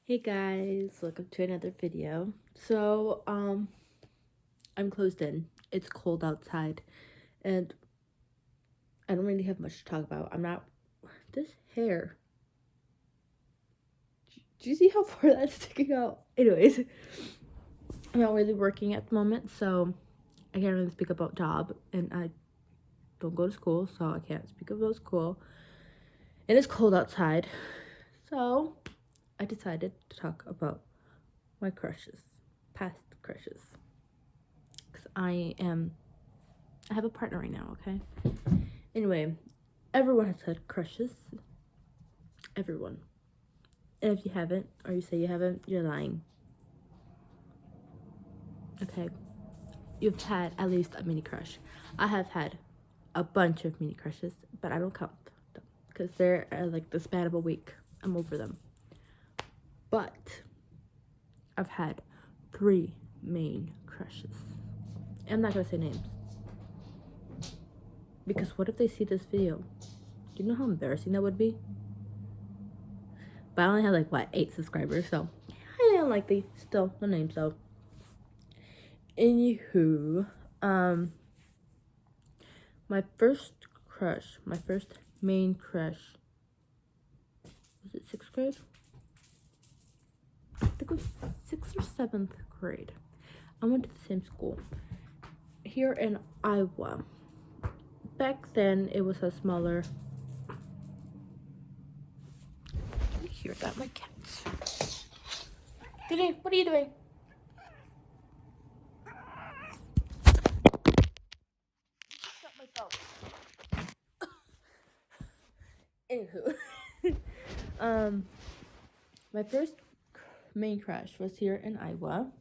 Hey guys, welcome to another video. So, I'm closed in. It's cold outside, and I don't really have much to talk about. This hair. Do you see how far that's sticking out? Anyways, I'm not really working at the moment, so I can't really speak about job, and I don't go to school, so I can't speak about school. And it's cold outside, so I decided to talk about my crushes, past crushes, because I have a partner right now, okay? Anyway, everyone has had crushes. Everyone. And if you haven't, or you say you haven't, you're lying. Okay? You've had at least a mini crush. I have had a bunch of mini crushes, but I don't count them because they're like the span of a week. I'm over them. But I've had 3 main crushes. I'm not gonna say names. Because what if they see this video? Do you know how embarrassing that would be? But I only have like 8 subscribers, so highly unlikely. Still, no names though. Anywho, my first main crush, was it 6th grade? I think it was 6th or 7th grade. I went to the same school here in Iowa. Back then, it was a smaller. Can you hear that? My cats. Diddy, what are you doing? Shut my phone. Anywho, my first main crush was here in Iowa,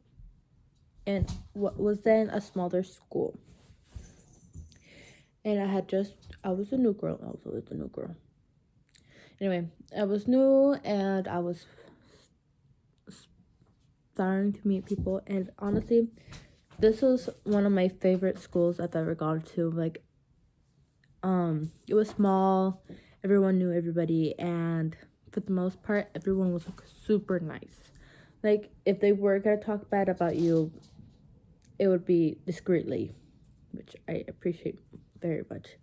and what was then a smaller school. And I was a new girl. I was always a new girl. Anyway, I was new and I was starting to meet people. And honestly, this was one of my favorite schools I've ever gone to. Like, it was small. Everyone knew everybody. And for the most part, everyone was like super nice. Like, if they were going to talk bad about you, it would be discreetly, which I appreciate very much.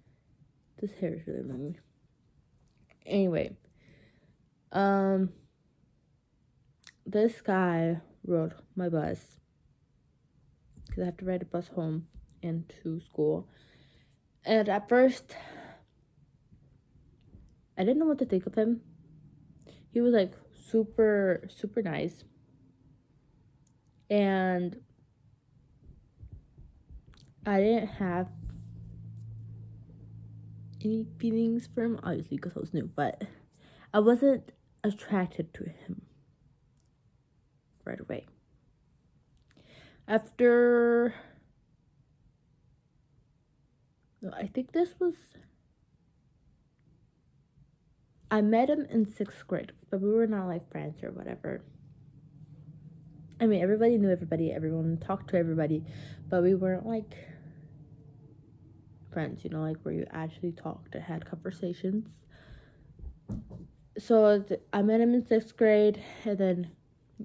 This hair is really annoying me. Anyway, this guy rode my bus because I have to ride a bus home and to school. And at first, I didn't know what to think of him. He was like super, super nice. And I didn't have any feelings for him, obviously, because I was new, but I wasn't attracted to him right away. After, I think I met him in 6th grade, but we were not like friends or whatever. I mean, everybody knew everybody, everyone talked to everybody, but we weren't like friends, like where you actually talked and had conversations. So I met him in 6th grade, and then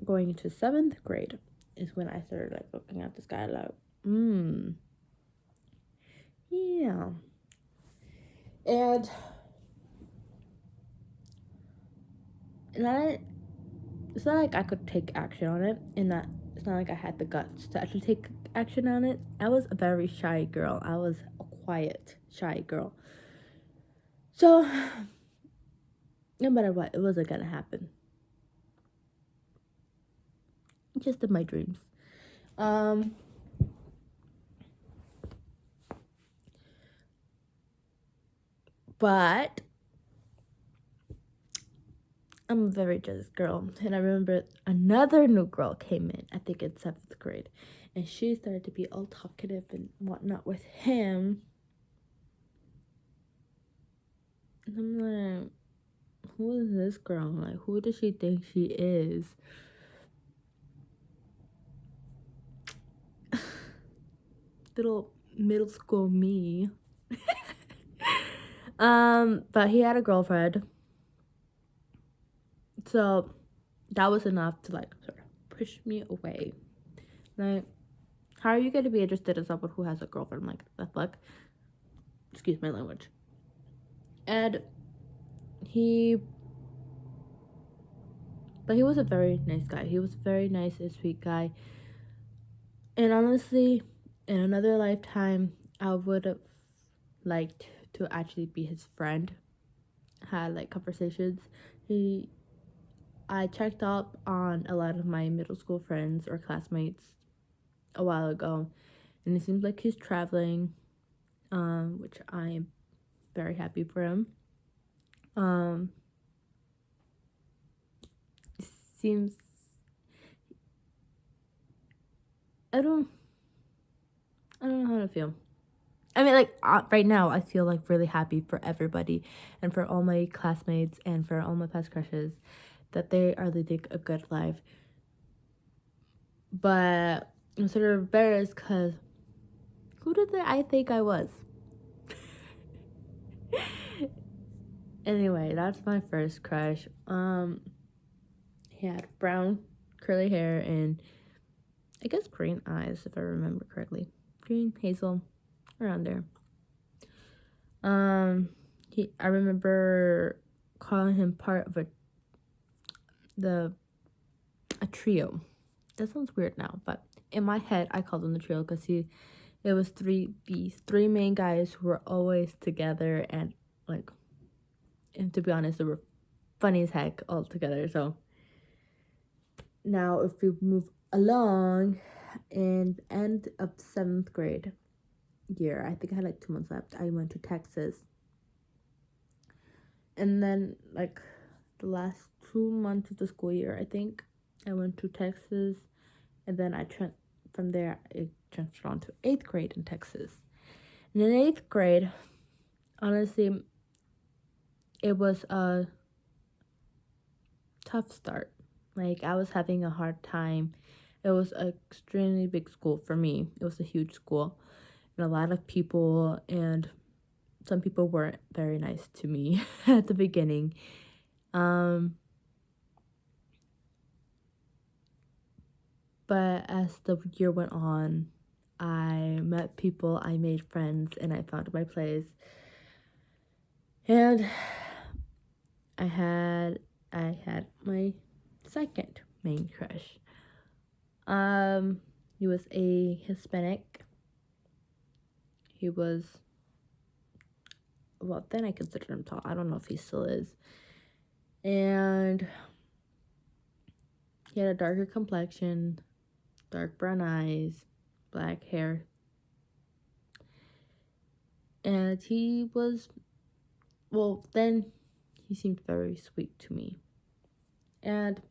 going into 7th grade is when I started like looking at this guy like, yeah. And it's not like I could take action on it, and that it's not like I had the guts to actually take action on it. I was a very shy girl. I was a quiet, shy girl. So no matter what, it wasn't gonna happen. Just in my dreams. But I'm a very jealous girl, and I remember another new girl came in, I think in 7th grade, and she started to be all talkative and whatnot with him. And I'm like, who is this girl? Like, who does she think she is? Little middle school me. But he had a girlfriend. So that was enough to like sort of push me away. Like, how are you going to be interested in someone who has a girlfriend? Like, the fuck? Excuse my language. And he was a very nice guy. He was a very nice and sweet guy. And honestly, in another lifetime, I would have liked to actually be his friend. Had like conversations. I checked up on a lot of my middle school friends or classmates a while ago, and it seems like he's traveling, which I am very happy for him. It seems I don't know how to feel. I mean, like, right now, I feel like really happy for everybody and for all my classmates and for all my past crushes that they are leading a good life. But I'm sort of embarrassed because who did I think I was? Anyway, that's my first crush. He had brown curly hair and I guess green eyes, if I remember correctly. Green, hazel, around there. I remember calling him part of a trio. That sounds weird now, but in my head, I called him the trio because it was these three main guys who were always together and like, and to be honest, they were funny as heck all together. So now, if we move along, in the end of 7th grade year, I think I had like 2 months left. I went to Texas, and then like the last 2 months of the school year, I think I went to Texas, and then from there I transferred on to 8th grade in Texas. And in 8th grade, honestly, it was a tough start. Like, I was having a hard time. It was an extremely big school for me. It was a huge school and a lot of people, and some people weren't very nice to me at the beginning. But as the year went on, I met people, I made friends, and I found my place. And I had my second main crush. He was a Hispanic. He was, well, then I considered him tall. I don't know if he still is. And he had a darker complexion, dark brown eyes, black hair. And he was, well, then he seemed very sweet to me. And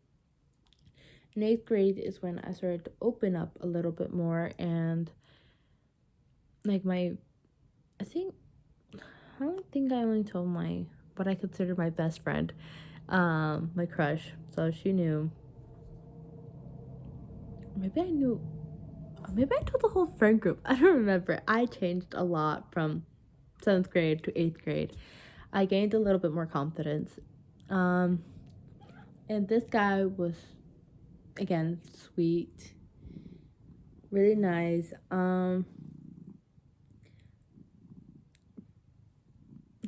in 8th grade is when I started to open up a little bit more, and like I don't think I only told what I consider my best friend, my crush. So she knew. Maybe I knew. Maybe I told the whole friend group. I don't remember. I changed a lot from 7th grade to 8th grade. I gained a little bit more confidence. And this guy was, again, sweet, really nice.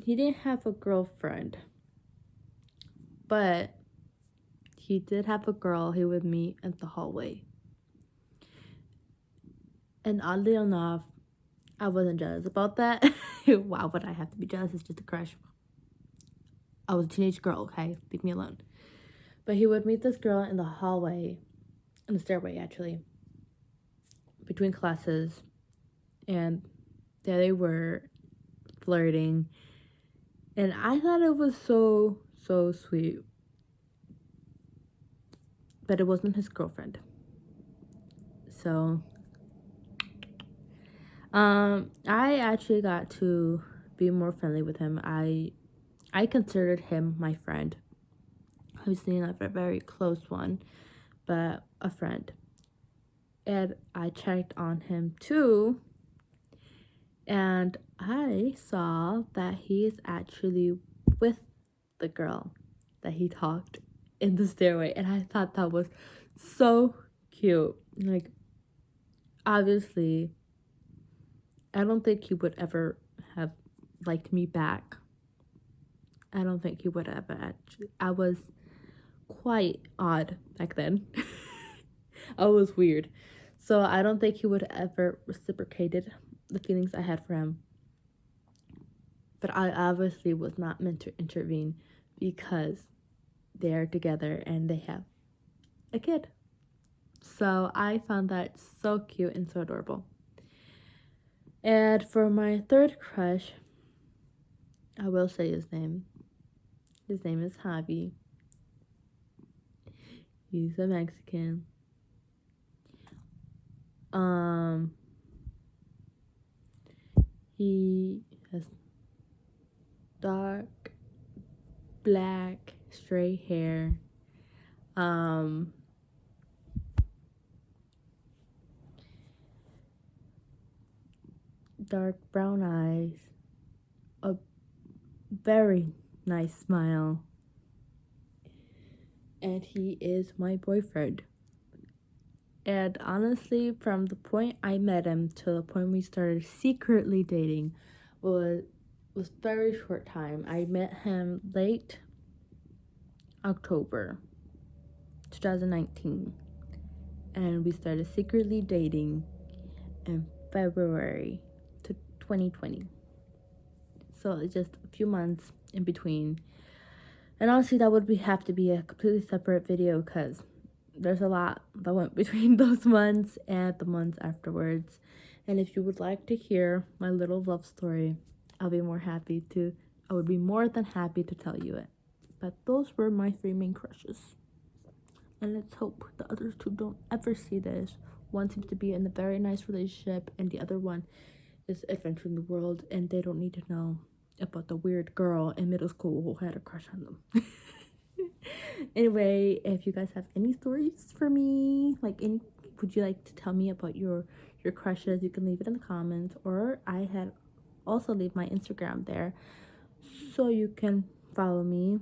He didn't have a girlfriend, but he did have a girl he would meet at the hallway. And oddly enough, I wasn't jealous about that. Why would I have to be jealous? It's just a crush. I was a teenage girl, okay? Leave me alone. But he would meet this girl in the hallway, in the stairway actually, between classes, and there they were flirting. And I thought it was so sweet. But it wasn't his girlfriend. So I actually got to be more friendly with him. I considered him my friend. Obviously not a very close one, but a friend. And I checked on him too, and I saw that he is actually with the girl that he talked in the stairway, and I thought that was so cute. Like, obviously, I don't think he would ever have liked me back. I don't think he would have actually. I was quite odd back then. I was weird. So I don't think he would ever reciprocated the feelings I had for him. But I obviously was not meant to intervene because they're together and they have a kid. So I found that so cute and so adorable. And for my third crush, I will say his name. His name is Javi. He's a Mexican. He has dark black straight hair. Dark brown eyes. A very nice smile. And he is my boyfriend. And honestly, from the point I met him to the point we started secretly dating was very short time. I met him late October 2019, and we started secretly dating in February to 2020. So it's just a few months in between. And honestly, that would have to be a completely separate video because there's a lot that went between those months and the months afterwards. And if you would like to hear my little love story, I would be more than happy to tell you it. But those were my 3 main crushes. And let's hope the others 2 don't ever see this. One seems to be in a very nice relationship, and the other one is adventuring the world, and they don't need to know about the weird girl in middle school who had a crush on them. Anyway, if you guys have any stories for me, would you like to tell me about your crushes, you can leave it in the comments, or I had also leave my Instagram there so you can follow me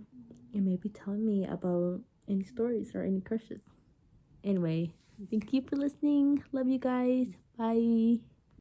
and maybe tell me about any stories or any crushes. Anyway, thank you for listening. Love you guys. Bye.